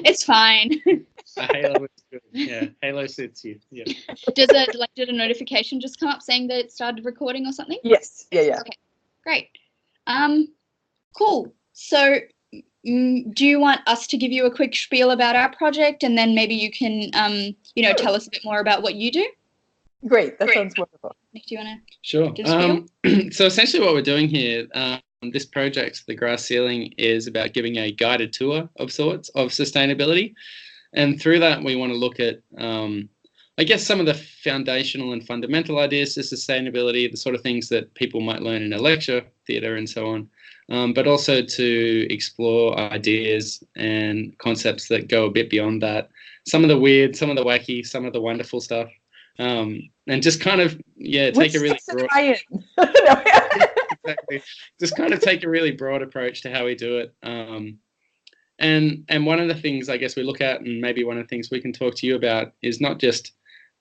It's fine. Halo is good. Yeah, Halo suits you. Yeah. Did a notification just come up saying that it started recording or something? Yes. Yeah. Okay, great. Cool. So, do you want us to give you a quick spiel about our project, and then maybe you can, tell us a bit more about what you do? Great. That sounds wonderful. Nick, do you want to? Sure. So essentially what we're doing here, this project, the Grass Ceiling, is about giving a guided tour of sorts of sustainability. And through that, we want to look at, I guess, some of the foundational and fundamental ideas to sustainability, the sort of things that people might learn in a lecture, theatre, and so on, but also to explore ideas and concepts that go a bit beyond that. Some of the weird, some of the wacky, some of the wonderful stuff. And just kind of, take a really broad... Exactly. Just kind of take a really broad approach to how we do it. And one of the things I guess we look at, and maybe one of the things we can talk to you about, is not just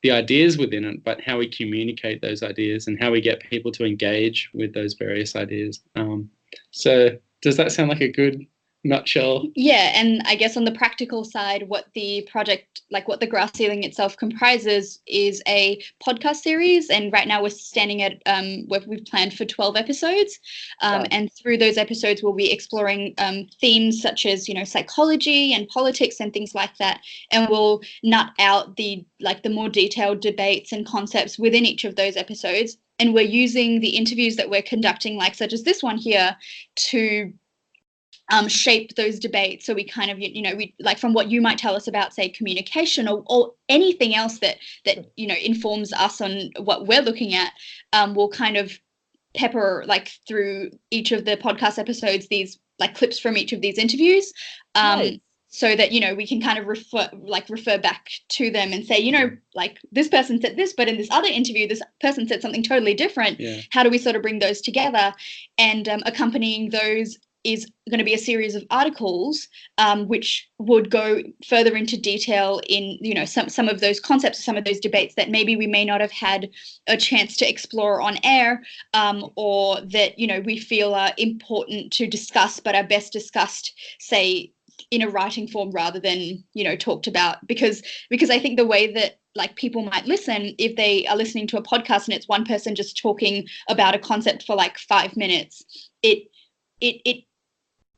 the ideas within it, but how we communicate those ideas and how we get people to engage with those various ideas. So does that sound like a good nutshell? Yeah, and I guess on the practical side, what the project, what the Grass Ceiling itself comprises, is a podcast series, and right now we're standing at we've planned for 12 episodes, and through those episodes we'll be exploring themes such as psychology and politics and things like that, and we'll nut out the more detailed debates and concepts within each of those episodes, and we're using the interviews that we're conducting, such as this one here, to shape those debates. So we kind of, we from what you might tell us about, say, communication or anything else that informs us on what we're looking at, we'll kind of pepper through each of the podcast episodes these clips from each of these interviews, Right. so that we can kind of refer back to them and say, this person said this, but in this other interview this person said something totally different. How do we sort of bring those together? And accompanying those is going to be a series of articles which would go further into detail in some of those concepts, some of those debates that maybe we may not have had a chance to explore on air, or that we feel are important to discuss but are best discussed, say, in a writing form rather than talked about, because I think the way that people might listen, if they are listening to a podcast and it's one person just talking about a concept for 5 minutes, it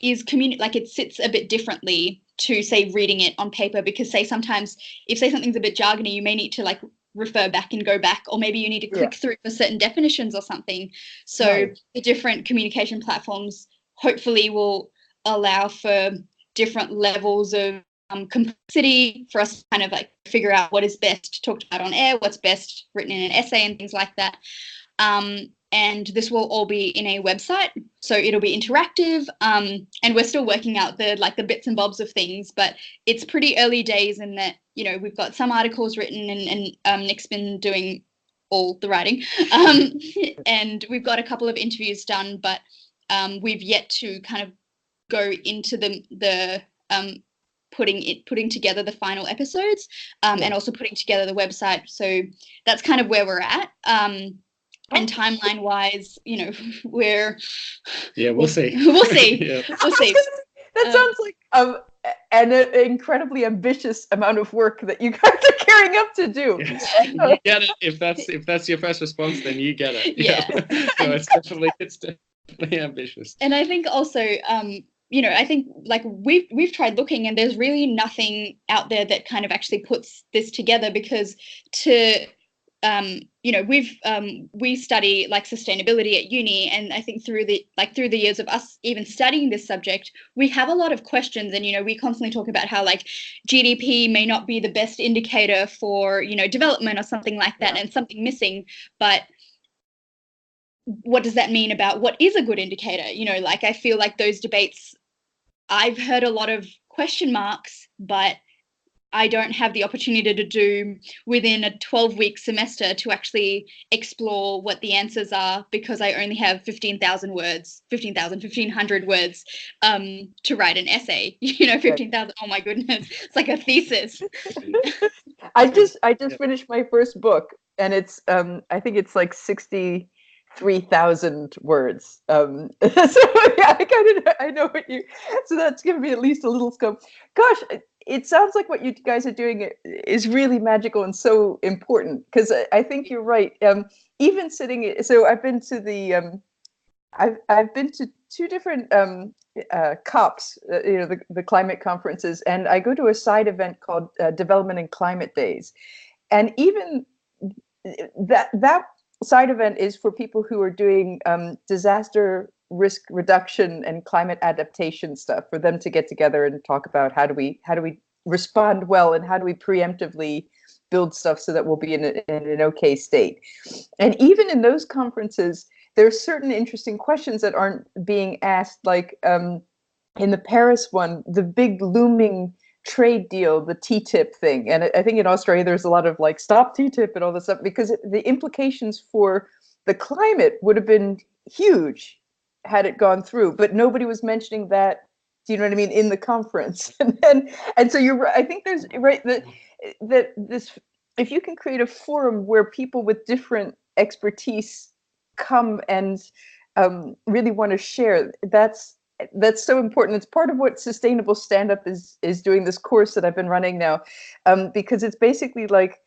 is it sits a bit differently to, say, reading it on paper, because say sometimes if something's a bit jargony, you may need to refer back and go back, or maybe you need to click through for certain definitions or something. So the different communication platforms hopefully will allow for different levels of complexity for us to kind of figure out what is best talked about on air, what's best written in an essay and things like that. And this will all be in a website, so it'll be interactive, and we're still working out the bits and bobs of things, but it's pretty early days in that we've got some articles written, and Nick's been doing all the writing, and we've got a couple of interviews done, but we've yet to kind of go into the putting together the final episodes, and also putting together the website. So that's kind of where we're at. And timeline wise, we're we'll see. We'll see. We'll see. That sounds like an incredibly ambitious amount of work that you guys are gearing up to do. You get it. If that's your first response, then you get it. Yeah. So it's definitely ambitious. And I think also, I think we've tried looking, and there's really nothing out there that kind of actually puts this together, because we study sustainability at uni, and I think through the years of us even studying this subject, we have a lot of questions, and we constantly talk about how GDP may not be the best indicator for development or something like that, and something missing, but what does that mean about what is a good indicator? I feel like those debates, I've heard a lot of question marks, but I don't have the opportunity to do within a 12-week semester to actually explore what the answers are, because I only have 15,000 words, 1,500 words to write an essay. 15,000. Oh my goodness, it's like a thesis. I just finished my first book, and it's I think it's 63,000 words. So yeah, I know what you. So that's given me at least a little scope. Gosh, it sounds like what you guys are doing is really magical and so important, because I think you're right. Even sitting, so I've been to I've been to two different COPs, the climate conferences, and I go to a side event called Development and Climate Days, and even that side event is for people who are doing disaster risk reduction and climate adaptation stuff, for them to get together and talk about how do we respond well, and how do we preemptively build stuff so that we'll be in an okay state. And even in those conferences, there are certain interesting questions that aren't being asked, like in the Paris one, the big looming trade deal, the TTIP thing. And I think in Australia, there's a lot of like, stop TTIP and all this stuff, because the implications for the climate would have been huge had it gone through, but nobody was mentioning that. Do you know what I mean? In the conference. And so you're right. I think there's right that this, if you can create a forum where people with different expertise come and really want to share, that's so important. It's part of what Sustainable Stand-Up is doing, this course that I've been running now, because it's basically like,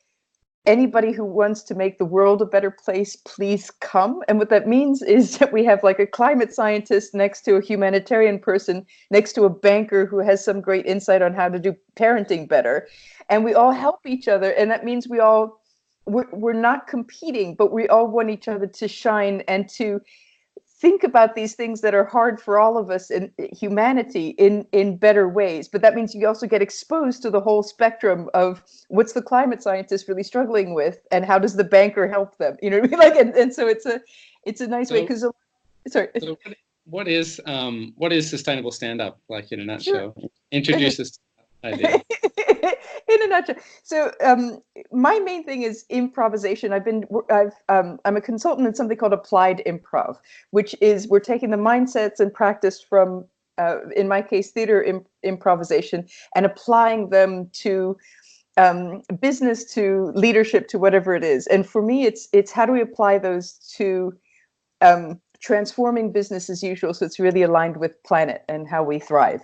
anybody who wants to make the world a better place, please come. And what that means is that we have like a climate scientist next to a humanitarian person, next to a banker who has some great insight on how to do parenting better. And we all help each other. And that means we're not competing, but we all want each other to shine and to think about these things that are hard for all of us in humanity in better ways. But that means you also get exposed to the whole spectrum of what's the climate scientist really struggling with, and how does the banker help them? You know what I mean? Like, and so it's a nice way, because sorry. So what is sustainable stand-up, like, in a nutshell? Sure. Introduce us to that idea. In a nutshell. So my main thing is improvisation. I'm a consultant in something called applied improv, which is we're taking the mindsets and practice from, in my case, theater improvisation, and applying them to business, to leadership, to whatever it is. And for me, it's how do we apply those to transforming business as usual, so it's really aligned with planet and how we thrive.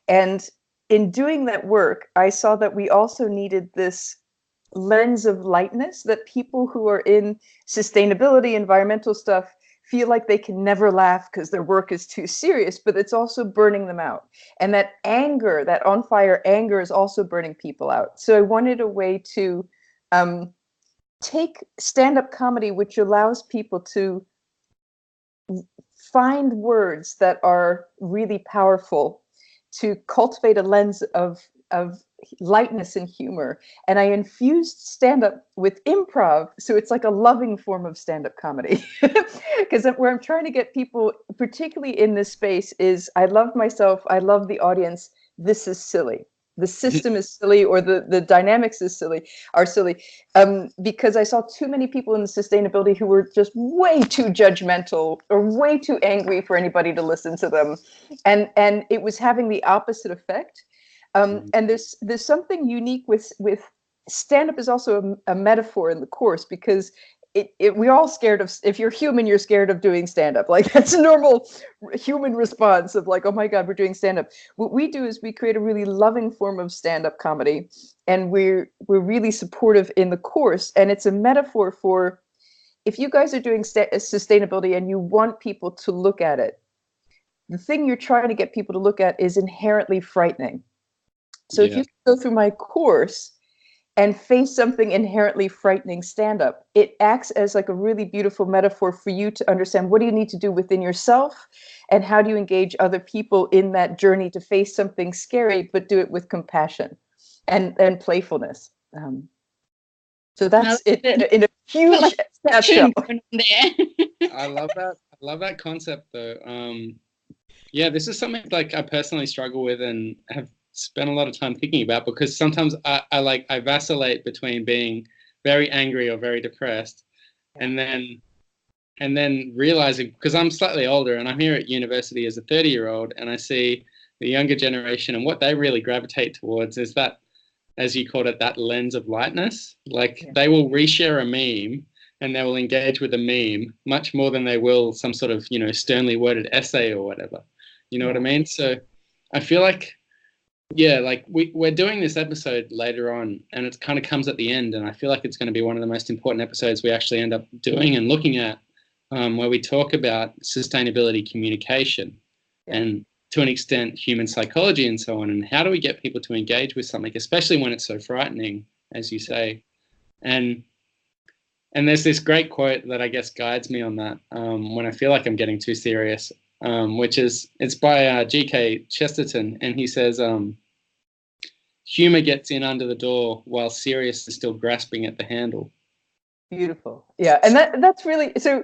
And in doing that work, I saw that we also needed this lens of lightness, that people who are in sustainability, environmental stuff, feel like they can never laugh because their work is too serious, but it's also burning them out. And that anger, that on fire anger, is also burning people out. So I wanted a way to take stand-up comedy, which allows people to find words that are really powerful, to cultivate a lens of lightness and humor. And I infused stand-up with improv, so it's like a loving form of stand-up comedy. Because where I'm trying to get people, particularly in this space, is I love myself, I love the audience, this is silly. The system is silly, or the dynamics are silly, because I saw too many people in the sustainability who were just way too judgmental or way too angry for anybody to listen to them, and it was having the opposite effect. And there's something unique with stand-up is also a metaphor in the course, because we're all scared of, if you're human, you're scared of doing stand-up. Like, that's a normal human response of like, oh my God, we're doing stand-up. What we do is we create a really loving form of stand-up comedy, and we're really supportive in the course. And it's a metaphor for, if you guys are doing sustainability and you want people to look at it, the thing you're trying to get people to look at is inherently frightening. So if you go through my course and face something inherently frightening stand-up, it acts as like a really beautiful metaphor for you to understand, what do you need to do within yourself, and how do you engage other people in that journey to face something scary, but do it with compassion and playfulness. So that's it in a huge nutshell. I love that. I love that concept, though. Yeah, this is something like I personally struggle with and have spent a lot of time thinking about, because sometimes I vacillate between being very angry or very depressed, and then realizing, because I'm slightly older and I'm here at university as a 30-year-old, and I see the younger generation, and what they really gravitate towards is that, as you called it, that lens of lightness. Like, they will reshare a meme and they will engage with a meme much more than they will some sort of, sternly worded essay or whatever. You know what I mean? So I feel like Yeah, like we're doing this episode later on, and it kind of comes at the end, and I feel like it's going to be one of the most important episodes we actually end up doing and looking at, where we talk about sustainability communication and, to an extent, human psychology and so on, and how do we get people to engage with something, especially when it's so frightening, as you say. And there's this great quote that I guess guides me on that when I feel like I'm getting too serious, which is, it's by G.K. Chesterton, and he says, humor gets in under the door while serious is still grasping at the handle. Beautiful. Yeah, and that's really so.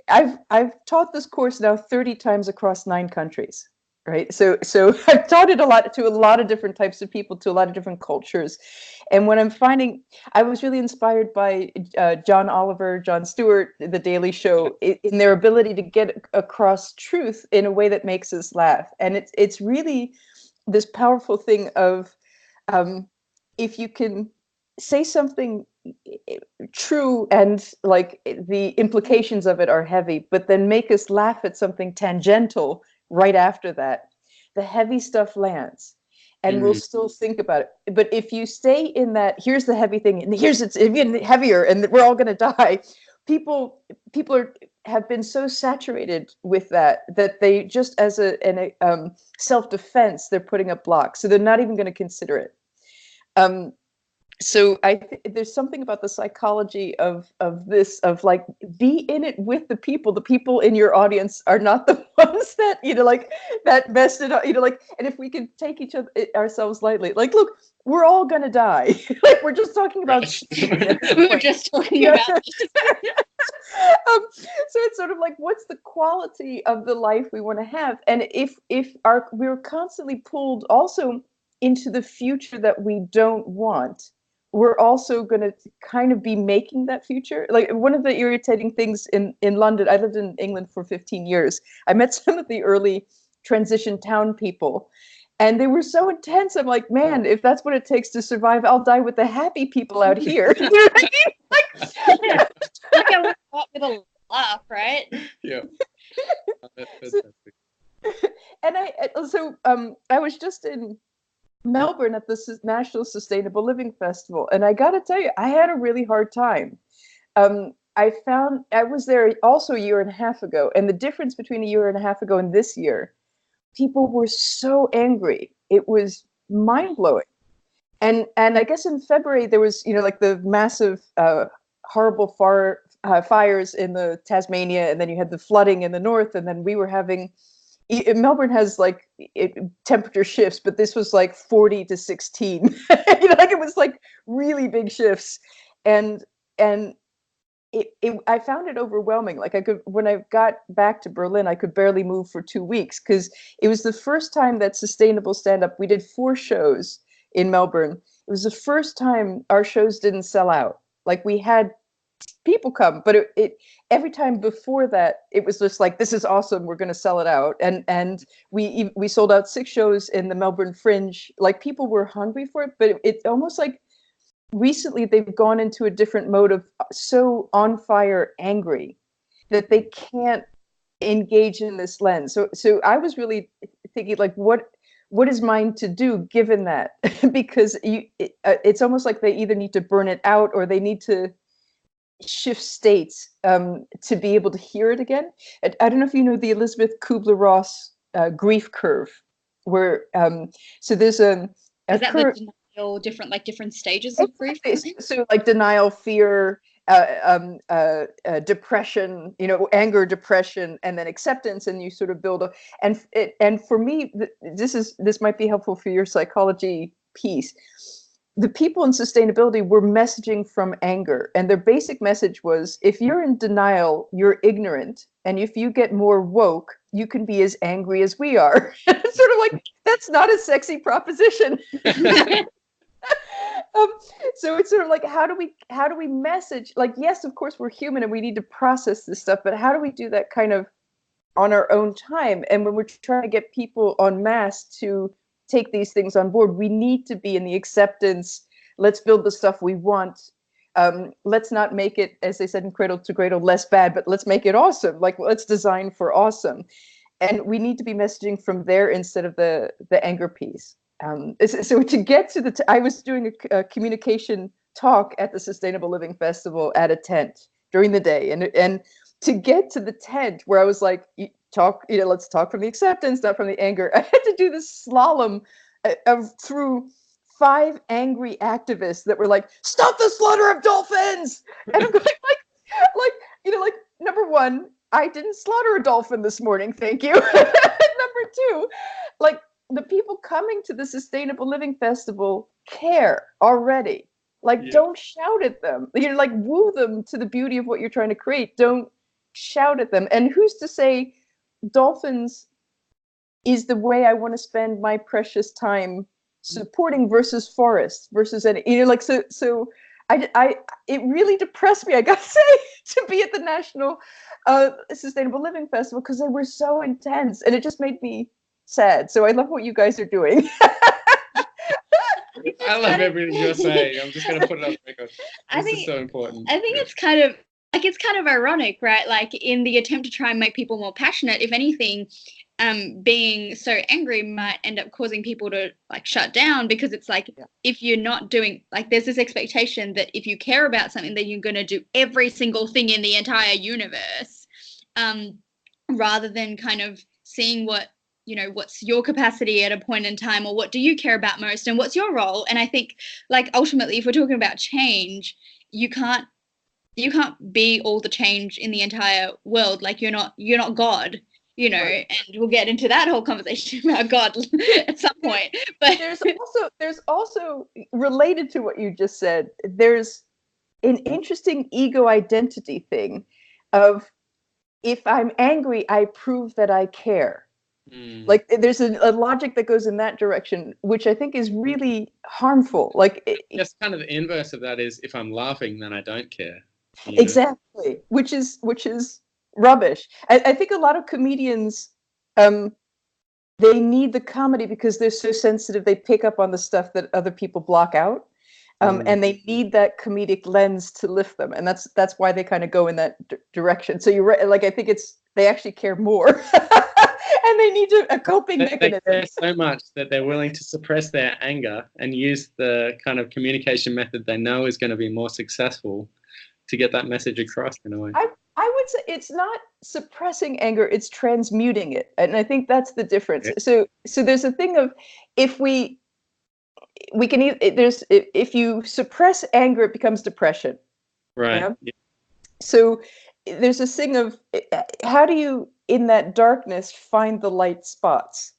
I've taught this course now 30 times across 9 countries, right? So I've taught it to a lot of different types of people, to a lot of different cultures. And what I'm finding, I was really inspired by John Oliver, Jon Stewart, The Daily Show, in their ability to get across truth in a way that makes us laugh. And it's really this powerful thing of, if you can say something true and like the implications of it are heavy, but then make us laugh at something tangential right after that, the heavy stuff lands and we'll still think about it. But if you stay in that, here's the heavy thing, and here's it's even heavier, and we're all going to die, people have been so saturated with that they just, as a self-defense, they're putting up blocks, so they're not even going to consider it. So there's something about the psychology of this, of like, be in it with the people. The people in your audience are not the ones that, like, that messed it up, like, and if we can take ourselves lightly, like, look, we're all gonna die. Like, we're just talking about we were just talking about so it's sort of like, what's the quality of the life we want to have? And if we're constantly pulled also into the future that we don't want, we're also going to kind of be making that future. Like, one of the irritating things in London, I lived in England for 15 years. I met some of the early transition town people, and they were so intense. I'm like, man, if that's what it takes to survive, I'll die with the happy people out here. You know what I mean? Like I walk with a laugh, right? Yeah. And I was just in Melbourne at the National Sustainable Living Festival, and I got to tell you, I had a really hard time. I was there also a year and a half ago, and the difference between a year and a half ago and this year, people were so angry. It was mind-blowing. And I guess in February there was, like the massive, horrible fires in the Tasmania, and then you had the flooding in the north, and then we were having. Melbourne has like temperature shifts, but this was like 40 to 16. Like, it was like really big shifts, and I found it overwhelming. Like, when I got back to Berlin, I could barely move for 2 weeks, because it was the first time that Sustainable Stand Up. We did 4 shows in Melbourne. It was the first time our shows didn't sell out. Like, we had people come, but it every time before that, it was just like, this is awesome, we're going to sell it out. And we sold out 6 shows in the Melbourne Fringe. Like, people were hungry for it, but it's almost like recently they've gone into a different mode of so on fire angry that they can't engage in this lens. So I was really thinking, like, what is mine to do given that? Because it's almost like they either need to burn it out or they need to shift states to be able to hear it again. I don't know if you know the Elizabeth Kubler-Ross grief curve, where so there's a is that curve, the denial, different stages of grief? So like denial, fear, depression, anger, depression, and then acceptance, and you sort of build and for me, this might be helpful for your psychology piece. The people in sustainability were messaging from anger, and their basic message was, if you're in denial, you're ignorant, and if you get more woke, you can be as angry as we are. It's sort of like, that's not a sexy proposition. So it's sort of like, how do we message? Like, yes, of course, we're human and we need to process this stuff, but how do we do that kind of on our own time? And when we're trying to get people en masse to take these things on board, we need to be in the acceptance. Let's build the stuff we want. Let's not make it, as they said in Cradle to Cradle, less bad, but let's make it awesome. Like, let's design for awesome. And we need to be messaging from there instead of the anger piece. so to get to I was doing a communication talk at the Sustainable Living Festival at a tent during the day, and to get to the tent where I was like, let's talk from the acceptance, not from the anger. I had to do this slalom through 5 angry activists that were like, stop the slaughter of dolphins, and I'm going like number one, I didn't slaughter a dolphin this morning, thank you. Number two, like, the people coming to the Sustainable Living Festival care already. Like, don't shout at them. Like, woo them to the beauty of what you're trying to create. Don't shout at them. And who's to say dolphins is the way I want to spend my precious time supporting versus forests versus any, so it really depressed me, I gotta say, to be at the National Sustainable Living Festival, because they were so intense, and it just made me sad. So I love what you guys are doing. I love everything you're saying. I'm just going to put it on record. This is so important. I think it's kind of ironic, right? Like, in the attempt to try and make people more passionate, if anything, being so angry might end up causing people to like shut down, because it's like, if you're not doing, like, there's this expectation that if you care about something, then you're going to do every single thing in the entire universe, rather than kind of seeing what's your capacity at a point in time, or what do you care about most, and what's your role. And I think, like, ultimately, if we're talking about change, you can't be all the change in the entire world. Like, you're not God, right. And we'll get into that whole conversation about God at some point. But there's also related to what you just said, there's an interesting ego identity thing of, if I'm angry, I prove that I care. Like, there's a logic that goes in that direction, which I think is really harmful. Like, yes, kind of the inverse of that is, if I'm laughing, then I don't care. Exactly, which is rubbish. I think a lot of comedians, they need the comedy because they're so sensitive. They pick up on the stuff that other people block out, and they need that comedic lens to lift them, and that's why they kind of go in that direction. So you're right. Like, I think they actually care more. And they need a coping mechanism. They care so much that they're willing to suppress their anger and use the kind of communication method they know is going to be more successful to get that message across, in a way. I would say it's not suppressing anger, it's transmuting it. And I think that's the difference. Yeah. So there's a thing of, if we can if you suppress anger, it becomes depression. Right. Yeah. So there's a thing of, how do you, in that darkness, find the light spots?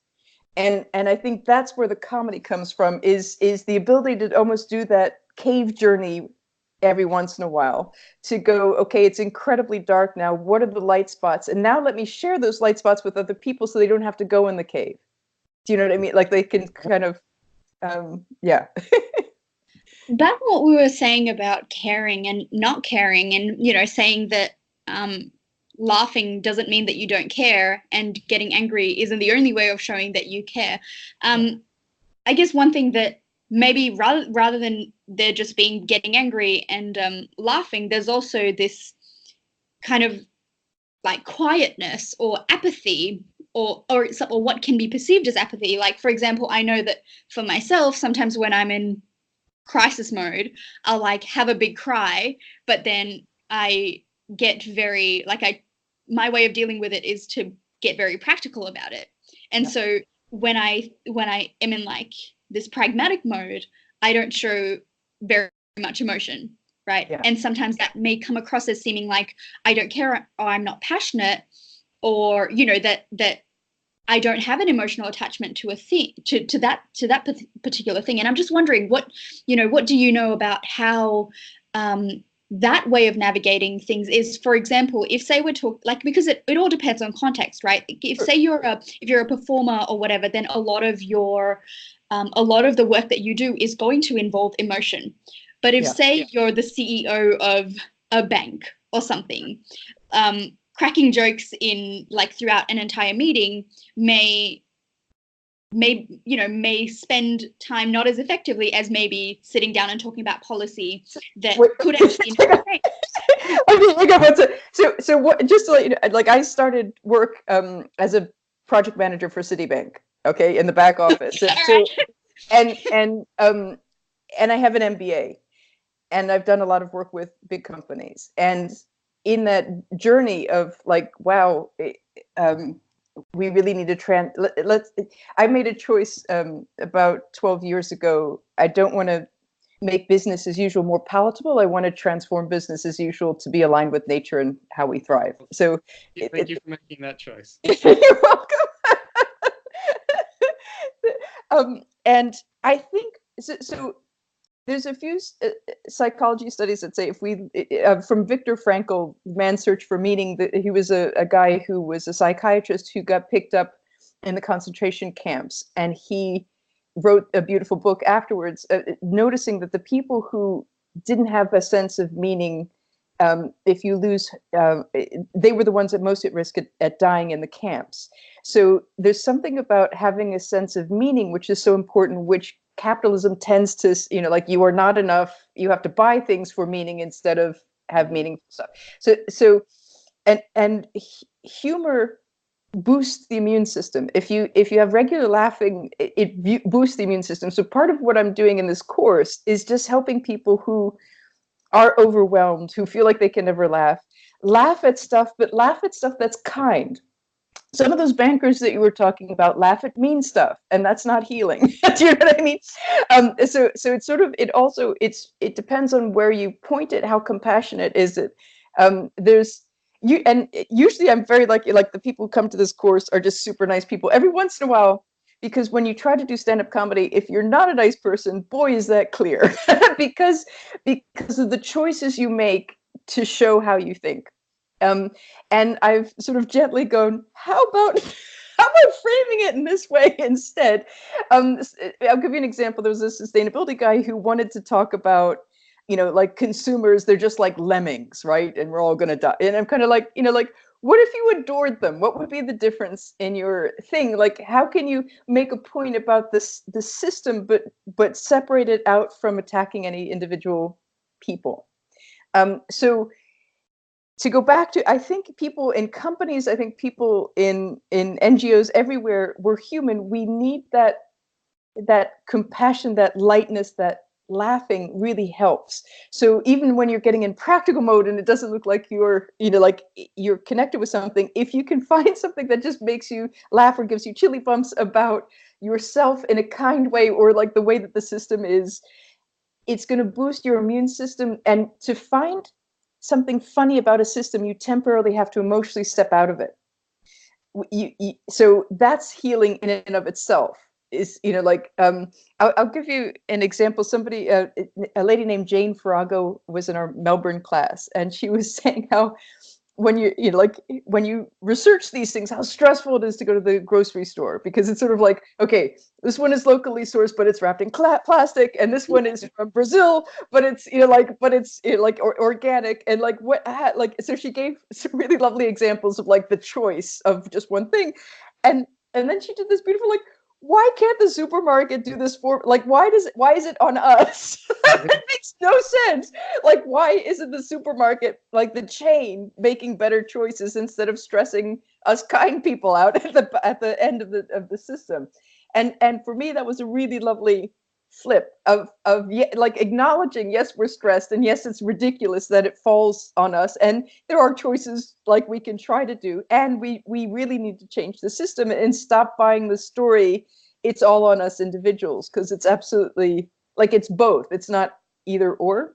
And I think that's where the comedy comes from, is the ability to almost do that cave journey every once in a while, to go, okay, it's incredibly dark now, what are the light spots? And now let me share those light spots with other people so they don't have to go in the cave. Do you know what I mean? Like, they can kind of, Back what we were saying about caring and not caring, and, saying that laughing doesn't mean that you don't care, and getting angry isn't the only way of showing that you care. I guess one thing that maybe rather than there just being getting angry and laughing, there's also this kind of like quietness or apathy, or what can be perceived as apathy. Like, for example, I know that for myself, sometimes when I'm in crisis mode, I'll like have a big cry, but then I get very my way of dealing with it is to get very practical about it. And so when I am in like this pragmatic mode, I don't show very much emotion, right? Yeah. And sometimes that may come across as seeming like I don't care, or I'm not passionate, or that I don't have an emotional attachment to a thing, to that particular thing. And I'm just wondering, what do you know about how that way of navigating things is? For example, if say we're talking, like, because it all depends on context, right? If say if you're a performer or whatever, then a lot of the work that you do is going to involve emotion. But if say you're the CEO of a bank or something, cracking jokes in like throughout an entire meeting may spend time not as effectively as maybe sitting down and talking about policy that could actually interfere. So what, just to let you know, like, I started work as a project manager for Citibank, okay, in the back office. and I have an MBA, and I've done a lot of work with big companies. And in that journey of like, wow, we really need to I made a choice about 12 years ago. I don't want to make business as usual more palatable. I want to transform business as usual to be aligned with nature and how we thrive. So thank you for making that choice. You're welcome. And I think so there's a few psychology studies that say if we, from Viktor Frankl, Man's Search for Meaning, he was a guy who was a psychiatrist who got picked up in the concentration camps, and he wrote a beautiful book afterwards, noticing that the people who didn't have a sense of meaning, if you lose, they were the ones at most at risk at dying in the camps. So there's something about having a sense of meaning, which is so important, which capitalism tends to, like, you are not enough, you have to buy things for meaning instead of have meaningful stuff. So and humor boosts the immune system. If you have regular laughing, it boosts the immune system. So part of what I'm doing in this course is just helping people who are overwhelmed, who feel like they can never laugh at stuff, but laugh at stuff that's kind. Some of those bankers that you were talking about laugh at mean stuff, and that's not healing. Do you know what I mean? So it's sort of, it depends on where you point it, how compassionate is it. And usually I'm very lucky, like the people who come to this course are just super nice people. Every once in a while, because when you try to do stand-up comedy, if you're not a nice person, boy, is that clear. because of the choices you make to show how you think. And I've sort of gently gone, how about framing it in this way instead? I'll give you an example. There was a sustainability guy who wanted to talk about, like consumers, they're just like lemmings, right? And we're all going to die. And I'm kind of like, like, what if you adored them? What would be the difference in your thing? Like, how can you make a point about the system, but separate it out from attacking any individual people? So to go back to, I think people in companies, I think people in NGOs everywhere, we're human. We need that compassion, that lightness, that laughing really helps. So even when you're getting in practical mode and it doesn't look like you're, like you're connected with something, if you can find something that just makes you laugh or gives you chilly bumps about yourself in a kind way, or like the way that the system is, it's going to boost your immune system. And to find something funny about a system, you temporarily have to emotionally step out of it. So that's healing in and of itself. Is, I'll give you an example. Somebody, a lady named Jane Farrago was in our Melbourne class, and she was saying how when when you research these things, how stressful it is to go to the grocery store, because it's sort of like, okay, this one is locally sourced, but it's wrapped in plastic, and this one is from Brazil, but it's organic, and so she gave some really lovely examples of like the choice of just one thing, and then she did this beautiful, like, why can't the supermarket do this for, like, why is it on us? It makes no sense. Like, why isn't the supermarket, like the chain, making better choices instead of stressing us kind people out at the end of the system? And for me, that was a really lovely flip of like acknowledging, yes, we're stressed, and yes, it's ridiculous that it falls on us, and there are choices like we can try to do, and we really need to change the system and stop buying the story it's all on us individuals, because it's absolutely, like, it's both, it's not either or.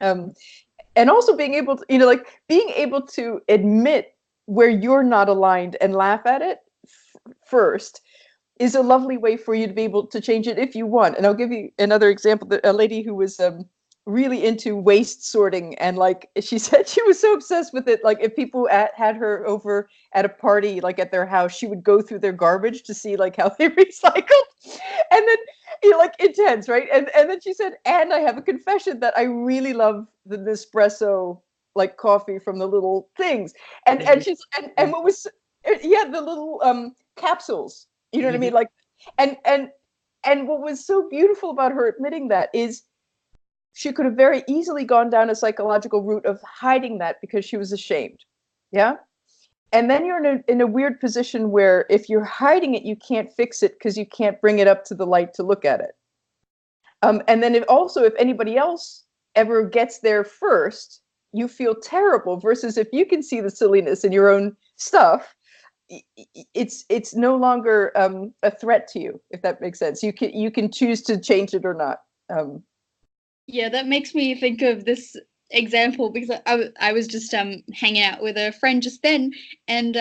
And also being able to, being able to admit where you're not aligned and laugh at it first is a lovely way for you to be able to change it if you want. And I'll give you another example. A lady who was really into waste sorting, and like she said, she was so obsessed with it. Like if people had her over at a party, like at their house, she would go through their garbage to see like how they recycled, and then like intense, right? And then she said, and I have a confession that I really love the Nespresso like coffee from the little things, and she's and what was, yeah, the little capsules. You know what I mean? Like, and what was so beautiful about her admitting that is she could have very easily gone down a psychological route of hiding that because she was ashamed. Yeah. And then you're in a weird position where if you're hiding it, you can't fix it because you can't bring it up to the light to look at it. And then if anybody else ever gets there first, you feel terrible. Versus if you can see the silliness in your own stuff, it's no longer a threat to you, if that makes sense. You can choose to change it or not. Yeah, that makes me think of this example because I was just hanging out with a friend just then, and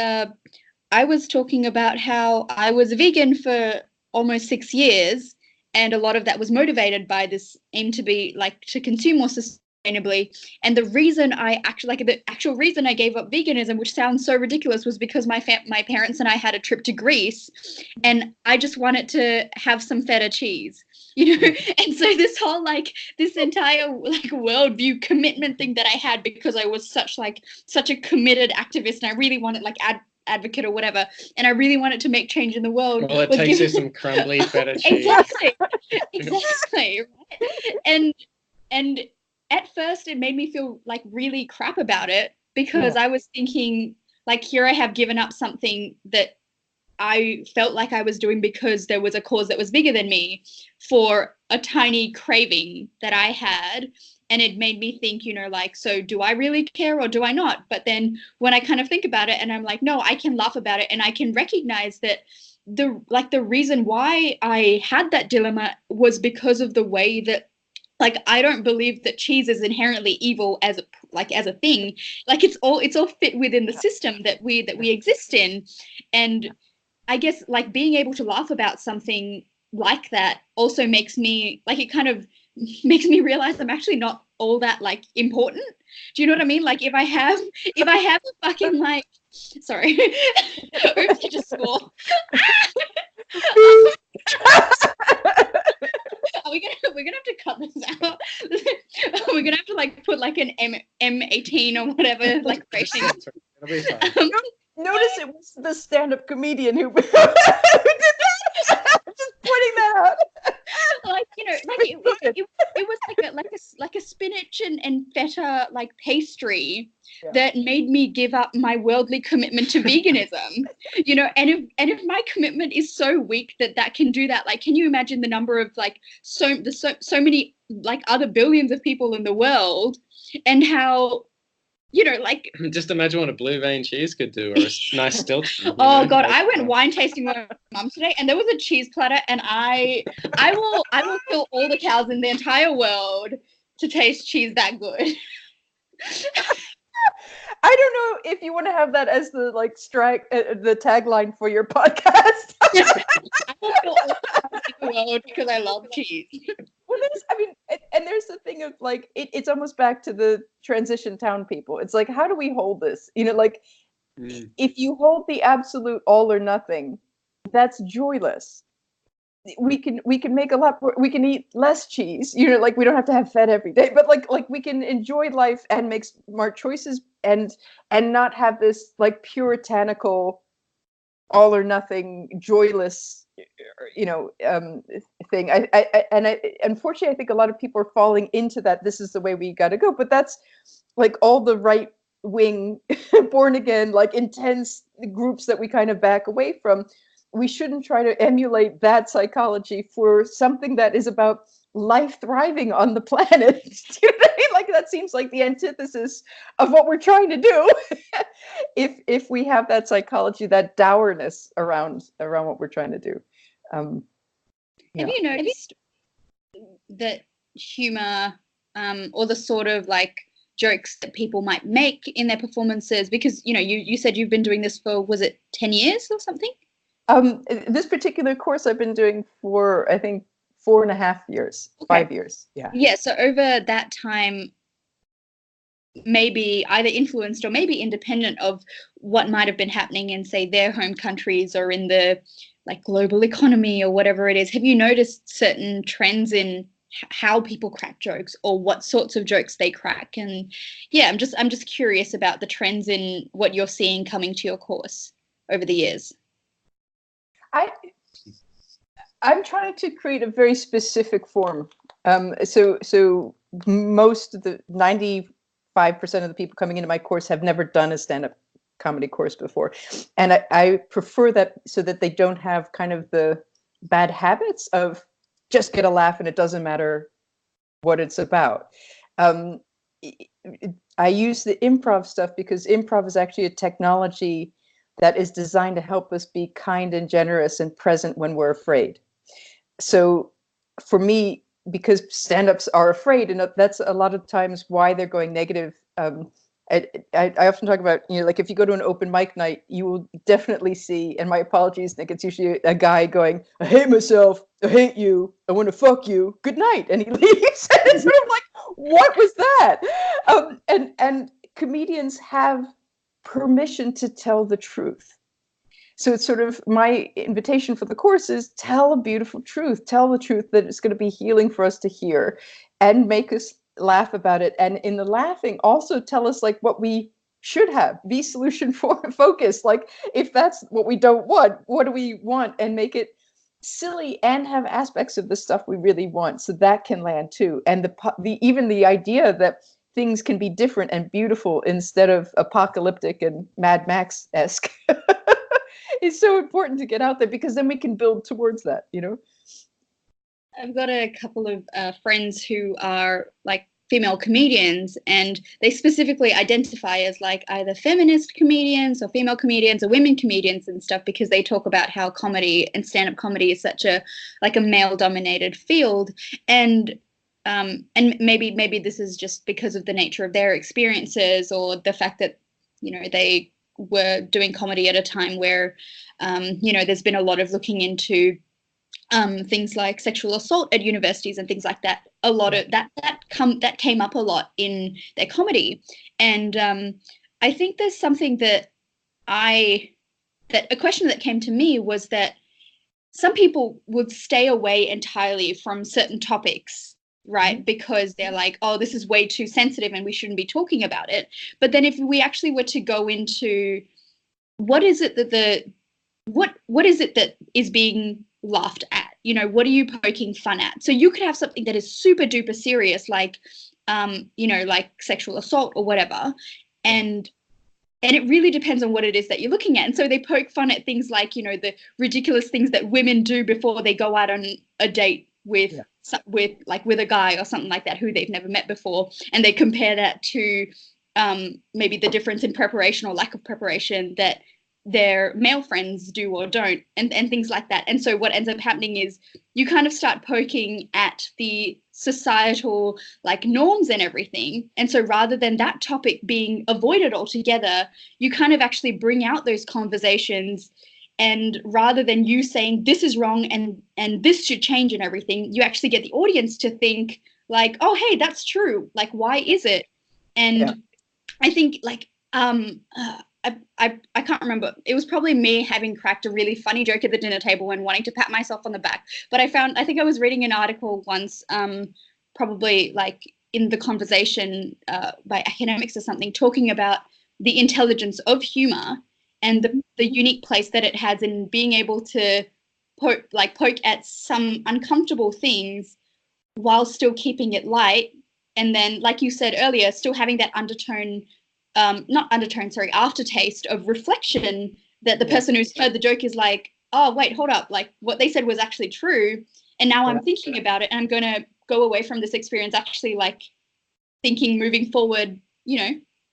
I was talking about how I was a vegan for almost 6 years, and a lot of that was motivated by this aim to be like to consume more sustainably. And the reason I actually the actual reason I gave up veganism, which sounds so ridiculous, was because my parents and I had a trip to Greece, and I just wanted to have some feta cheese. And so this whole this entire worldview commitment thing that I had, because I was such a committed activist, and I really wanted advocate or whatever, and I really wanted to make change in the world. Well, it takes you some crumbly feta cheese. Exactly. Right? And at first it made me feel really crap about it, because I was thinking here I have given up something that I felt like I was doing because there was a cause that was bigger than me, for a tiny craving that I had. And it made me think, so do I really care or do I not? But then when I kind of think about it, and I'm like, no, I can laugh about it, and I can recognize that the reason why I had that dilemma was because of the way that I don't believe that cheese is inherently evil as a thing. It's all fit within the system that we exist in. And I guess being able to laugh about something like that also makes me it kind of makes me realize I'm actually not all that important. Do you know what I mean? If I have a fucking sorry, oops, you just score. We're gonna have to cut this out. We're gonna have to put an M18 or whatever rating. It'll be fine. Notice it was the stand-up comedian who did that. Just pointing that out. It was like a spinach and feta pastry that made me give up my worldly commitment to veganism. And if my commitment is so weak that can do that, can you imagine the number of so many other billions of people in the world, and how just imagine what a blue vein cheese could do, or a nice Stilton. Oh God, I went wine tasting with my mum today, and there was a cheese platter, and I will kill all the cows in the entire world to taste cheese that good. I don't know if you want to have that as the the tagline for your podcast. I will kill all the cows in the world because I love cheese. Well, there's the thing of it's almost back to the transition town people. It's how do we hold this? If you hold the absolute all or nothing, that's joyless. We can make a lot more, we can eat less cheese, we don't have to have fed every day, but we can enjoy life and make smart choices and not have this puritanical all or nothing joyless thing. Unfortunately, I think a lot of people are falling into that. This is the way we got to go, but that's all the right wing born again intense groups that we kind of back away from. We shouldn't try to emulate that psychology for something that is about life thriving on the planet. That seems like the antithesis of what we're trying to do. if we have that psychology, that dourness around what we're trying to do. Have you noticed that humor or the sort of jokes that people might make in their performances, because you said you've been doing this for, was it 10 years or something? This particular course I've been doing for, I think, 4.5 years, okay. 5 years. Yeah. So over that time, maybe either influenced or maybe independent of what might have been happening in, say, their home countries or in the global economy or whatever it is, have you noticed certain trends in how people crack jokes or what sorts of jokes they crack? And I'm just curious about the trends in what you're seeing coming to your course over the years. I'm trying to create a very specific form. So most of the 95% of the people coming into my course have never done a stand-up comedy course before. And I prefer that so that they don't have kind of the bad habits of just get a laugh and it doesn't matter what it's about. I use the improv stuff because improv is actually a technology that is designed to help us be kind and generous and present when we're afraid. So for me, because stand-ups are afraid, and that's a lot of times why they're going negative. I often talk about, like if you go to an open mic night, you will definitely see, and my apologies, Nick, it's usually a guy going, I hate myself, I hate you, I want to fuck you, good night. And he leaves. And it's sort of like, what was that? And comedians have permission to tell the truth. So it's sort of my invitation for the course is tell a beautiful truth, tell the truth that it's going to be healing for us to hear and make us laugh about it. And in the laughing, also tell us like what we should have, be solution focused. Like if that's what we don't want, what do we want? And make it silly and have aspects of the stuff we really want. So that can land too. And even the idea that things can be different and beautiful instead of apocalyptic and Mad Max-esque. It's so important to get out there because then we can build towards that, I've got a couple of friends who are like female comedians, and they specifically identify as like either feminist comedians or female comedians or women comedians and stuff, because they talk about how comedy and stand-up comedy is such a male-dominated field, and maybe this is just because of the nature of their experiences or the fact that they were doing comedy at a time where there's been a lot of looking into things like sexual assault at universities and things like that. A lot of that came up a lot in their comedy, and I think there's something that a question that came to me was that some people would stay away entirely from certain topics, right? Because they're like, oh, this is way too sensitive and we shouldn't be talking about it. But then if we actually were to go into what is it that is being laughed at? What are you poking fun at? So you could have something that is super duper serious, like like sexual assault or whatever, and it really depends on what it is that you're looking at. And so they poke fun at things like the ridiculous things that women do before they go out on a date with a guy or something like that who they've never met before, and they compare that to maybe the difference in preparation or lack of preparation that their male friends do or don't, and things like that. And so what ends up happening is you kind of start poking at the societal norms and everything. And so rather than that topic being avoided altogether, you kind of actually bring out those conversations. And rather than you saying this is wrong and this should change and everything, you actually get the audience to think like, oh, hey, that's true. Like, why is it? And I think I can't remember. It was probably me having cracked a really funny joke at the dinner table and wanting to pat myself on the back. But I think I was reading an article once, probably in the conversation by academics or something, talking about the intelligence of humor and the unique place that it has in being able to poke at some uncomfortable things while still keeping it light. And then, like you said earlier, still having that aftertaste of reflection that the person who's heard the joke is like, oh, wait, hold up. Like what they said was actually true. And now I'm thinking about it and I'm going to go away from this experience actually thinking moving forward,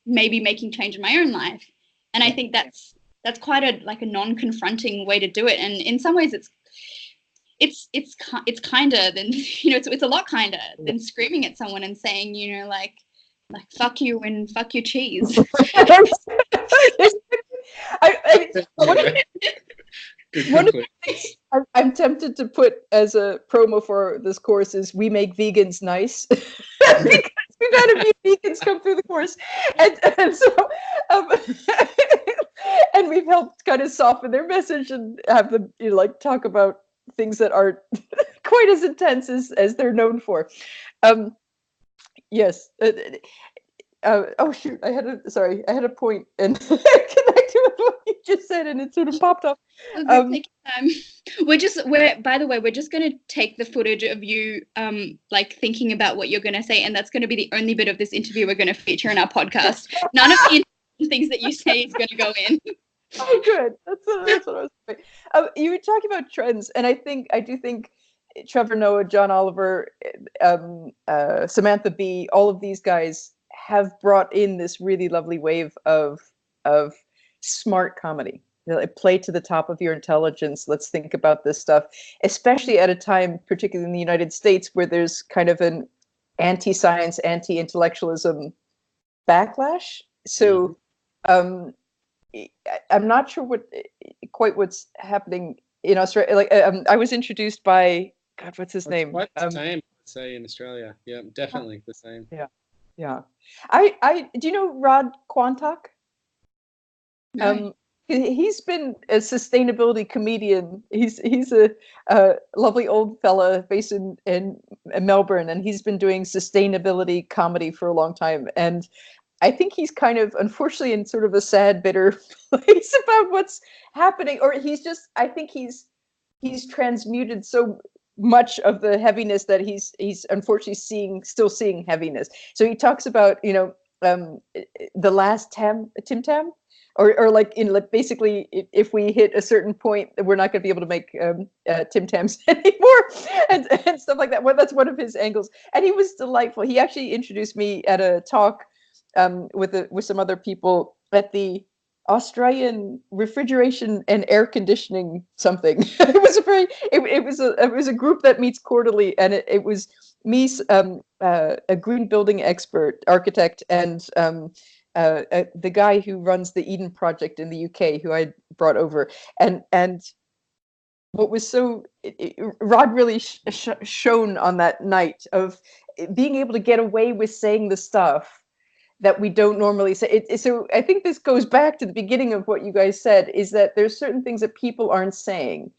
maybe making change in my own life. And I think that's quite a non-confronting way to do it. And in some ways it's kinder than, it's a lot kinder than screaming at someone and saying, like fuck you and fuck your cheese. One of the things I'm tempted to put as a promo for this course is we make vegans nice. Because we've had a few vegans come through the course, and so and we've helped kind of soften their message and have them talk about things that aren't quite as intense as they're known for. Yes. Oh shoot! I had a point and connected with what you just said, and it sort of popped off. By the way, we're just going to take the footage of you thinking about what you're going to say, and that's going to be the only bit of this interview we're going to feature in our podcast. None of the things that you say is going to go in. Oh, good. That's what I was saying. You were talking about trends, and I do think Trevor Noah, John Oliver, Samantha Bee, all of these guys have brought in this really lovely wave of smart comedy. You know, like, play to the top of your intelligence. Let's think about this stuff, especially at a time, particularly in the United States, where there's kind of an anti-science, anti-intellectualism backlash. So I'm not sure what's happening in Australia. Like, I was introduced by, God, what's his name? Quite the same, I'd say, in Australia. Yeah, definitely the same. Yeah. I do you know Rod Quantock? He's been a sustainability comedian. He's a lovely old fella based in Melbourne, and he's been doing sustainability comedy for a long time. And I think he's kind of, unfortunately, in sort of a sad, bitter place about what's happening. Or I think he's transmuted so much of the heaviness that he's unfortunately still seeing heaviness. So he talks about, the last Tim Tam. Or like basically, if we hit a certain point, we're not going to be able to make Tim Tams anymore, and stuff like that. Well, that's one of his angles, and he was delightful. He actually introduced me at a talk with some other people at the Australian refrigeration and air conditioning something. It was a group that meets quarterly, and it was me, a green building expert, architect, and the guy who runs the Eden Project in the UK, who I brought over, and what was Rod really shone on that night of being able to get away with saying the stuff that we don't normally say. So I think this goes back to the beginning of what you guys said, is that there's certain things that people aren't saying,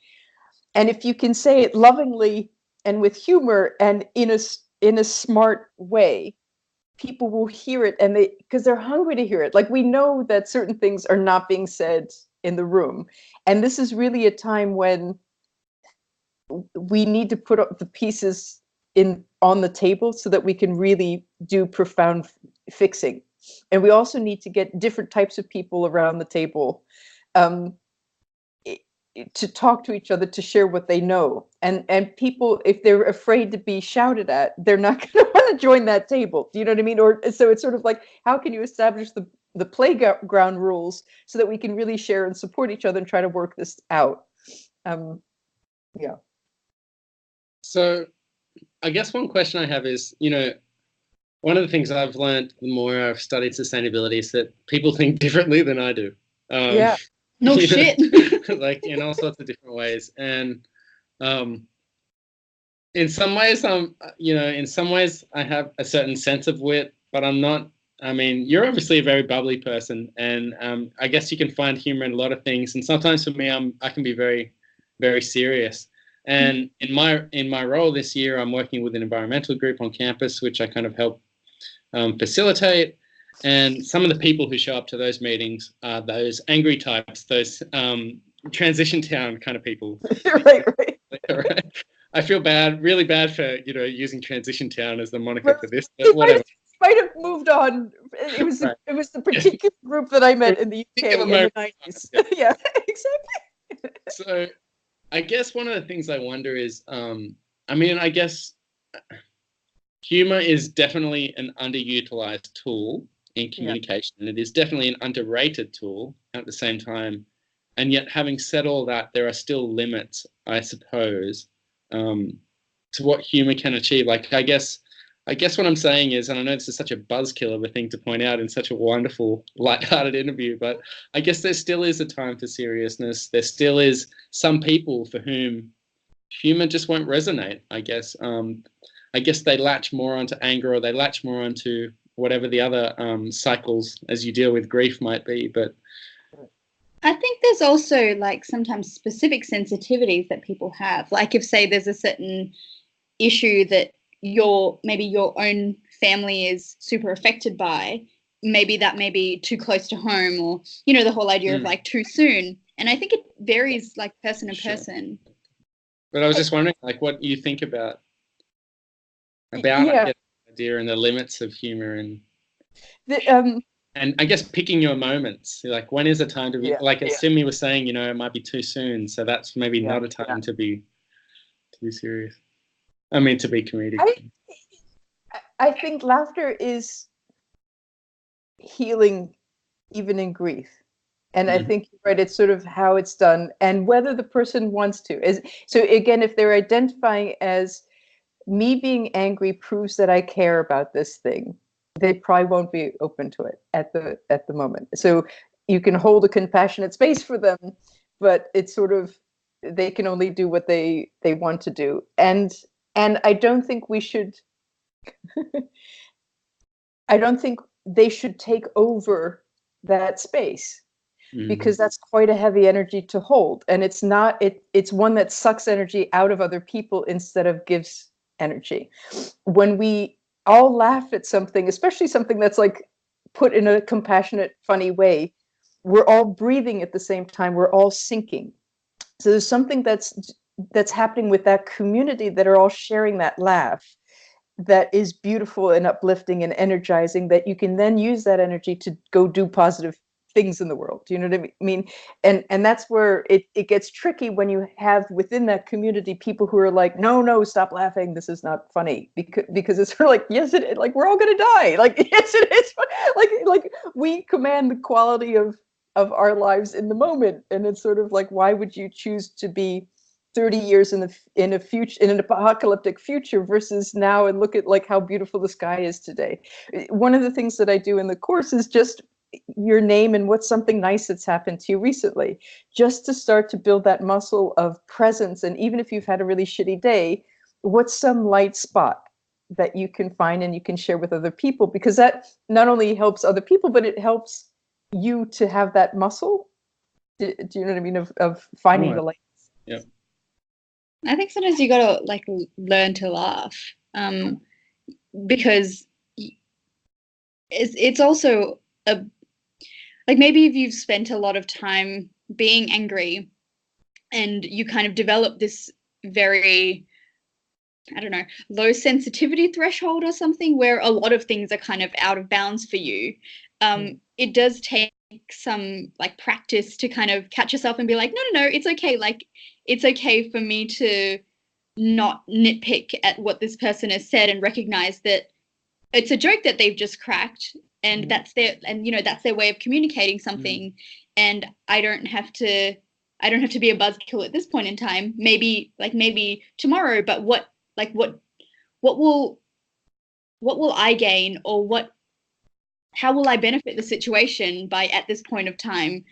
and if you can say it lovingly and with humor and in a smart way, people will hear it, and because they're hungry to hear it. Like, we know that certain things are not being said in the room, and this is really a time when we need to put up the pieces on the table so that we can really do profound fixing. And we also need to get different types of people around the table, to talk to each other, to share what they know. And people, if they're afraid to be shouted at, they're not going to want to join that table. Do you know what I mean? Or so it's sort of like, how can you establish the playground rules so that we can really share and support each other and try to work this out? Yeah. So I guess one question I have is, one of the things I've learned the more I've studied sustainability is that people think differently than I do. Yeah. No shit. Like, in all sorts of different ways. And in some ways, I have a certain sense of wit, but I'm not. I mean, you're obviously a very bubbly person, and I guess you can find humor in a lot of things. And sometimes for me, I can be very, very serious. And in my role this year, I'm working with an environmental group on campus, which I kind of help facilitate. And some of the people who show up to those meetings are those angry types, those transition town kind of people. Right. Right. I feel really bad for using transition town as the moniker for this. But whatever. Might have moved on. It was right. It was the particular group that I met in the UK in the 90s. Yeah, exactly. So I guess one of the things I wonder is, I guess humor is definitely an underutilized tool in communication, and it is definitely an underrated tool at the same time. And yet, having said all that, there are still limits, I suppose, to what humor can achieve. Like, I guess what I'm saying is, and I know this is such a buzzkill of a thing to point out in such a wonderful, lighthearted interview, but I guess there still is a time for seriousness. There still is some people for whom humor just won't resonate, I guess. I guess they latch more onto anger, or they latch more onto whatever the other cycles as you deal with grief might be. But I think there's also, like, sometimes specific sensitivities that people have. Like, if, say, there's a certain issue that maybe your own family is super affected by, maybe that may be too close to home, or, the whole idea of, like, too soon. And I think it varies, like, person to person. But I was just wondering, like, what you think about the idea and the limits of humor. And and I guess picking your moments, like when is the time to be, like as Simi was saying, you know, it might be too soon, so that's maybe not a time to be serious. I mean, to be comedic. I think laughter is healing, even in grief. And I think you're right, it's sort of how it's done and whether the person wants to. So again, if they're identifying as me being angry proves that I care about this thing, they probably won't be open to it at the moment. So you can hold a compassionate space for them, but it's sort of, they can only do what they want to do. And I don't think we should, I don't think they should take over that space. Because that's quite a heavy energy to hold, and it's one that sucks energy out of other people instead of gives energy. When we all laugh at something, especially something that's like put in a compassionate, funny way, we're all breathing at the same time, we're all sinking. So there's something that's happening with that community that are all sharing that laugh that is beautiful and uplifting and energizing, that you can then use that energy to go do positive things in the world. Do you know what I mean? And that's where it gets tricky when you have within that community people who are like, no, stop laughing, this is not funny, because it's sort of like, yes, it, like we're all gonna die, like yes it is, like we command the quality of our lives in the moment, and it's sort of like, why would you choose to be 30 years in a future, in an apocalyptic future, versus now, and look at like how beautiful the sky is today. One of the things that I do in the course is just your name and what's something nice that's happened to you recently, just to start to build that muscle of presence. And even if you've had a really shitty day, what's some light spot that you can find and you can share with other people, because that not only helps other people, but it helps you to have that muscle. Do you know what I mean, of finding the light? Yeah, I think sometimes you gotta like learn to laugh, because it's also a, like, maybe if you've spent a lot of time being angry and you kind of develop this very, I don't know, low sensitivity threshold or something, where a lot of things are kind of out of bounds for you. It does take some like practice to kind of catch yourself and be like, no, it's okay. Like, it's okay for me to not nitpick at what this person has said and recognize that it's a joke that they've just cracked, and that's their, and you know, that's their way of communicating something. And I don't have to be a buzzkill at this point in time. Maybe tomorrow, but what will I gain, or how will I benefit the situation by, at this point of time,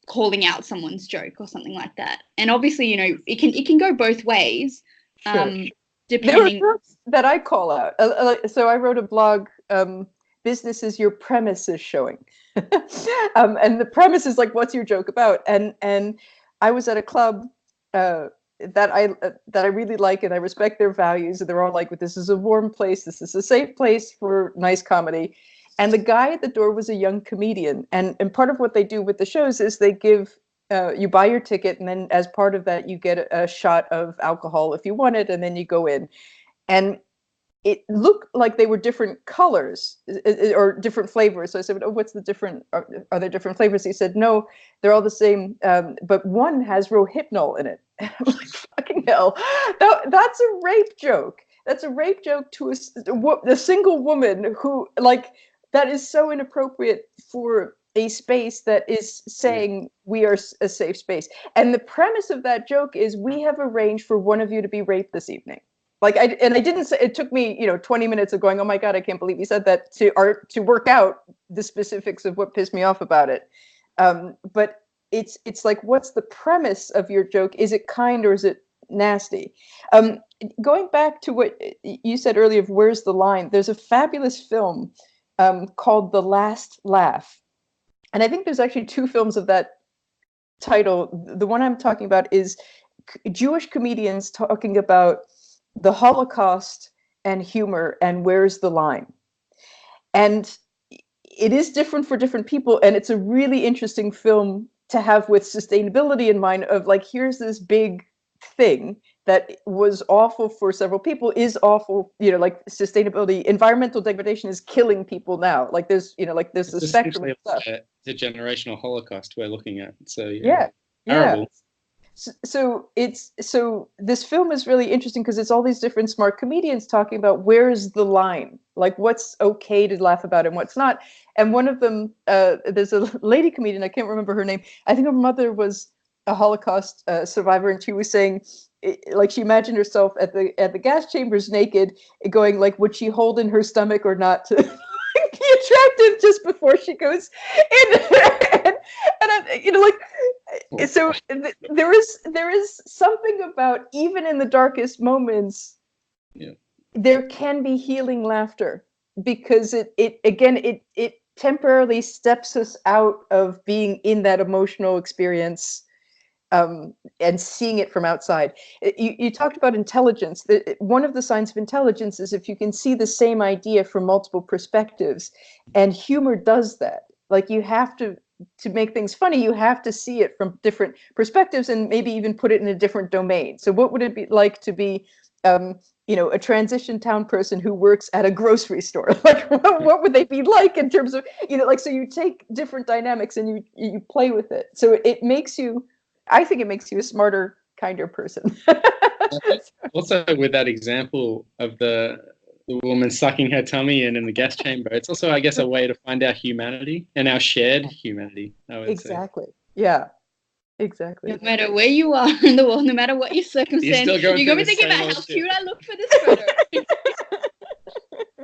calling out someone's joke or something like that? And obviously, you know, it can go both ways. Sure. Depending. There are jokes that I call out. So I wrote a blog, business is your premise is showing. And the premise is like, what's your joke about? And I was at a club that I really like, and I respect their values, and they're all like, this is a warm place, this is a safe place for nice comedy. And the guy at the door was a young comedian, and part of what they do with the shows is they give, you buy your ticket, and then as part of that you get a shot of alcohol if you want it, and then you go in. And it looked like they were different colors or different flavors. So I said, oh, what's the different, are there different flavors? He said, no, they're all the same, but one has Rohypnol in it. And I'm like, fucking hell, that's a rape joke. That's a rape joke to a single woman who, like, that is so inappropriate for a space that is saying we are a safe space. And the premise of that joke is, we have arranged for one of you to be raped this evening. Like, I didn't say, it took me, 20 minutes of going, oh my God, I can't believe you said that, to work out the specifics of what pissed me off about it. But it's like, what's the premise of your joke? Is it kind or is it nasty? Going back to what you said earlier of where's the line, there's a fabulous film called The Last Laugh. And I think there's actually two films of that title. The one I'm talking about is Jewish comedians talking about the Holocaust and humor, and where's the line. And it is different for different people, and it's a really interesting film to have with sustainability in mind, of like, here's this big thing that was awful for several people is awful, like sustainability, environmental degradation is killing people now. Like there's the spectrum of stuff. The generational holocaust we're looking at. So yeah. terrible. So this film is really interesting because it's all these different smart comedians talking about where's the line, like what's okay to laugh about and what's not. And one of them, there's a lady comedian, I can't remember her name. I think her mother was a Holocaust survivor, and she was saying, like, she imagined herself at the gas chambers naked, going like, would she hold in her stomach or not to be attractive just before she goes in? So there is something about, even in the darkest moments, there can be healing laughter, because it temporarily steps us out of being in that emotional experience. And seeing it from outside. You talked about intelligence. One of the signs of intelligence is if you can see the same idea from multiple perspectives, and humor does that. Like, you have to make things funny, you have to see it from different perspectives and maybe even put it in a different domain. So what would it be like to be a transition town person who works at a grocery store? Like, what would they be like in terms of, so you take different dynamics and you play with it. So I think it makes you a smarter, kinder person. Also, with that example of the woman sucking her tummy in the gas chamber, it's also, I guess, a way to find our humanity and our shared humanity, I would say. Yeah, exactly. No matter where you are in the world, no matter what your circumstance, you're going to be thinking about how cute I look for this photo.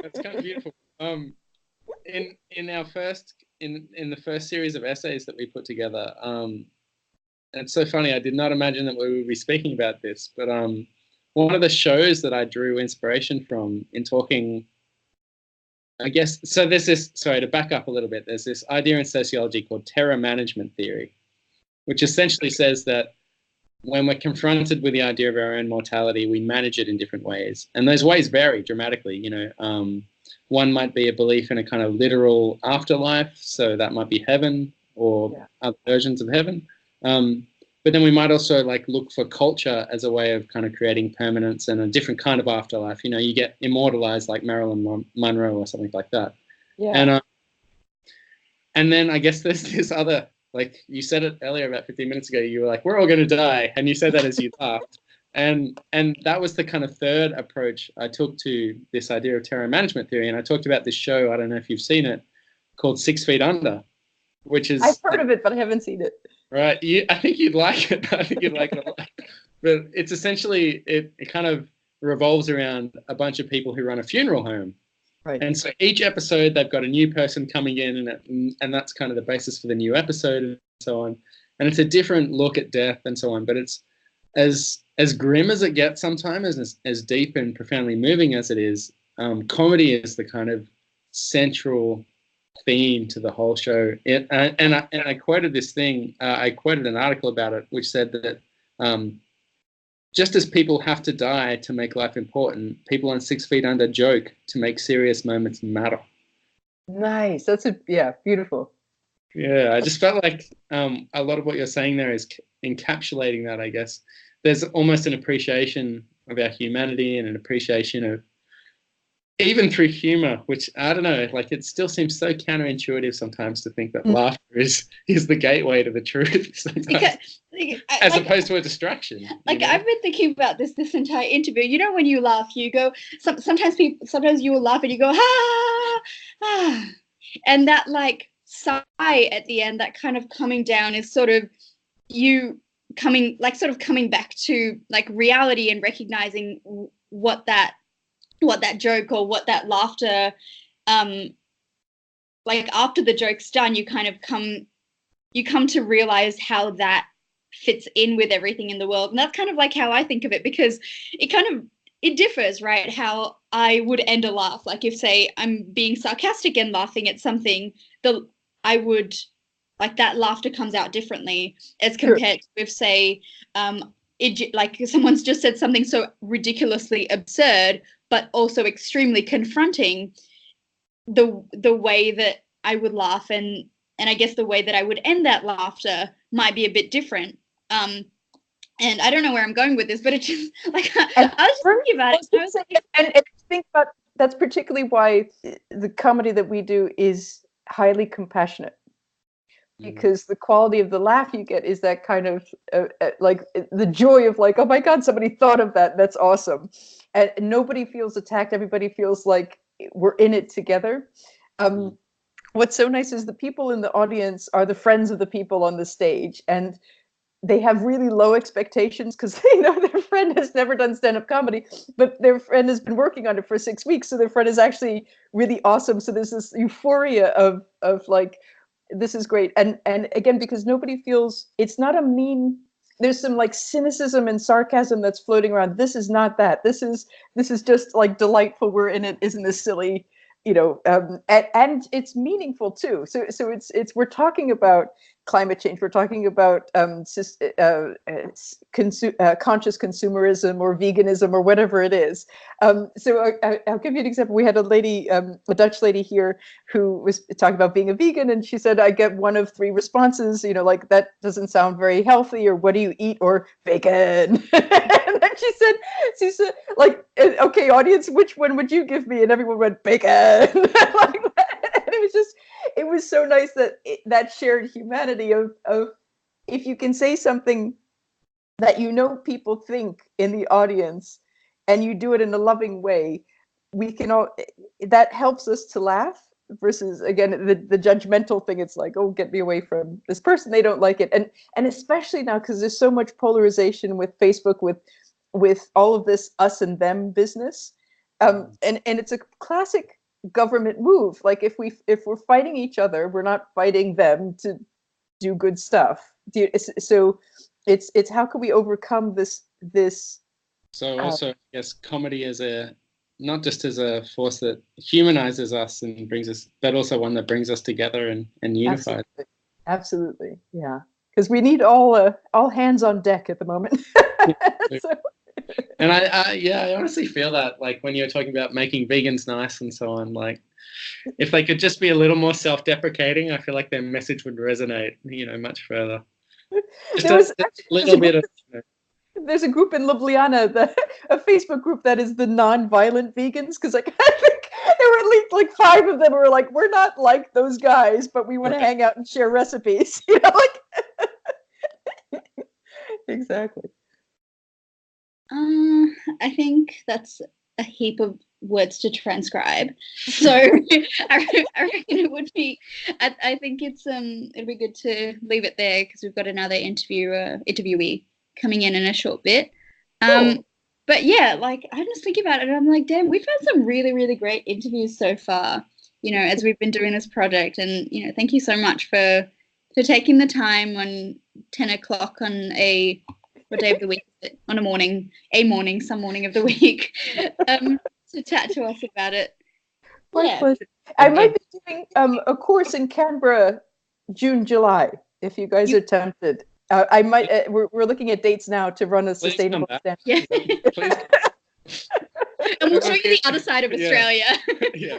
That's kind of beautiful. In our first in the first series of essays that we put together, it's so funny, I did not imagine that we would be speaking about this, but one of the shows that I drew inspiration from in talking, I guess, so there's this, sorry, to back up a little bit, there's this idea in sociology called terror management theory, which essentially says that when we're confronted with the idea of our own mortality, we manage it in different ways. And those ways vary dramatically. One might be a belief in a kind of literal afterlife, so that might be heaven or other versions of heaven. But then we might also look for culture as a way of kind of creating permanence and a different kind of afterlife. You get immortalized like Marilyn Monroe or something like that. Yeah. And then I guess there's this other, like you said it earlier about 15 minutes ago, you were like, we're all going to die. And you said that as you laughed. And that was the kind of third approach I took to this idea of terror management theory. And I talked about this show, I don't know if you've seen it, called 6 Feet Under, which is... I've heard of it, but I haven't seen it. Right. I think you'd like it. I think you'd like it a lot. But it's essentially, it kind of revolves around a bunch of people who run a funeral home. Right. And so each episode, they've got a new person coming in, and that's kind of the basis for the new episode and so on. And it's a different look at death and so on. But it's as grim as it gets sometimes, as deep and profoundly moving as it is, comedy is the kind of central theme to the whole show. I quoted this thing, I quoted an article about it, which said that just as people have to die to make life important, people on 6 Feet Under joke to make serious moments matter. Nice. That's beautiful. Yeah, I just felt like a lot of what you're saying there is encapsulating that, I guess. There's almost an appreciation of our humanity and an appreciation of, even through humor, which I don't know, it still seems so counterintuitive sometimes to think that laughter is the gateway to the truth sometimes, as opposed to a distraction. I've been thinking about this entire interview. When you laugh, you go, sometimes you will laugh and you go, ah, and that sigh at the end, that kind of coming down is sort of you coming back to reality and recognizing what that joke or what that laughter, after the joke's done, you come to realize how that fits in with everything in the world. And that's kind of how I think of it, because it differs, right? How I would end a laugh. If, say, I'm being sarcastic and laughing at something, I would, that laughter comes out differently as compared to if, say, someone's just said something so ridiculously absurd, but also extremely confronting, the way that I would laugh and I guess the way that I would end that laughter might be a bit different. And I don't know where I'm going with this, but it just like I was just thinking about it. And I think about that's particularly why the comedy that we do is highly compassionate, because the quality of the laugh you get is that kind of like the joy of like, oh my God, somebody thought of that. That's awesome. And nobody feels attacked. Everybody feels like we're in it together. What's so nice is the people in the audience are the friends of the people on the stage, and they have really low expectations because they know their friend has never done stand-up comedy, but their friend has been working on it for 6 weeks. So their friend is actually really awesome. So there's this euphoria of like, this is great. And again, because nobody feels, it's not a mean, there's some like cynicism and sarcasm that's floating around. This is not that. This is just like delightful. We're in it. Isn't this silly? And it's meaningful too. So it's we're talking about climate change. We're talking about conscious consumerism or veganism or whatever it is. So I'll give you an example. We had a lady, a Dutch lady here, who was talking about being a vegan, and she said, "I get one of 3 responses. Like that doesn't sound very healthy, or what do you eat, or vegan." And then she said, like, okay, audience, which one would you give me? And everyone went bacon. Like that. And it was so nice that that shared humanity of if you can say something that people think in the audience, and you do it in a loving way, we can all, that helps us to laugh, versus again the judgmental thing. It's like, oh, get me away from this person, they don't like it. And especially now, because there's so much polarization with Facebook, with all of this us and them business, and it's a classic government move. Like if we're fighting each other, we're not fighting them to do good stuff. So it's how can we overcome this? So also, I guess comedy is not just as a force that humanizes us and brings us, but also one that brings us together and unified. Absolutely. Yeah. Because we need all hands on deck at the moment. So. And I honestly feel that, like, when you're talking about making vegans nice and so on, like, if they could just be a little more self-deprecating, I feel like their message would resonate, much further. Just a little bit of. There's a group in Ljubljana, a Facebook group that is the non-violent vegans, because like I think there were at least like 5 of them who were like, we're not like those guys, but we want to hang out and share recipes. Like exactly. I think that's a heap of words to transcribe. So I reckon it would be. I think it'd be good to leave it there, because we've got another interviewee coming in a short bit. Cool. But yeah, like I'm just thinking about it, and I'm like, damn, we've had some really, really great interviews so far. As we've been doing this project, and thank you so much for taking the time on 10 o'clock on what day of the week is it? On some morning of the week, to chat to us about it. My pleasure. I might be doing a course in Canberra, June, July, if you guys are tempted. I might. We're looking at dates now to run a sustainable stand. Yeah. And we'll show you the other side of Australia. Yeah.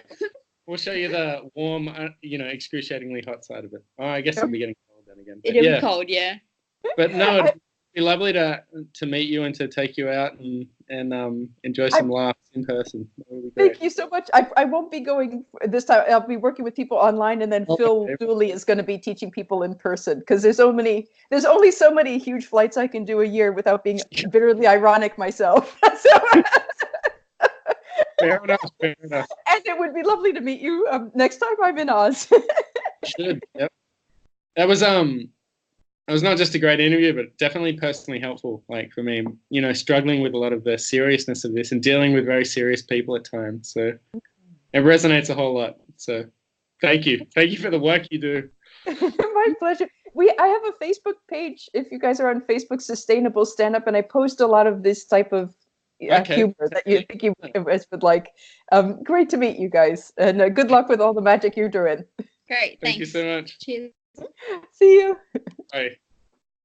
We'll show you the warm, excruciatingly hot side of it. Oh, I guess it'll be getting cold then again. It'll be cold, yeah. But no, it'd be lovely to meet you and to take you out and enjoy some laughs in person. Thank you so much. I won't be going this time. I'll be working with people online, and then Phil Dooley is going to be teaching people in person, because there's only so many huge flights I can do a year without being bitterly ironic myself. Fair enough. And it would be lovely to meet you next time I'm in Oz. Should. Yep. That was not just a great interview, but definitely personally helpful, like for me, struggling with a lot of the seriousness of this and dealing with very serious people at times. So it resonates a whole lot. So thank you. Thank you for the work you do. My pleasure. I have a Facebook page, if you guys are on Facebook, Sustainable Stand Up, and I post a lot of this type of humor that you think you guys would like. Great to meet you guys, and good luck with all the magic you're doing. Great. Thanks. Thank you so much. Cheers. See you. Bye.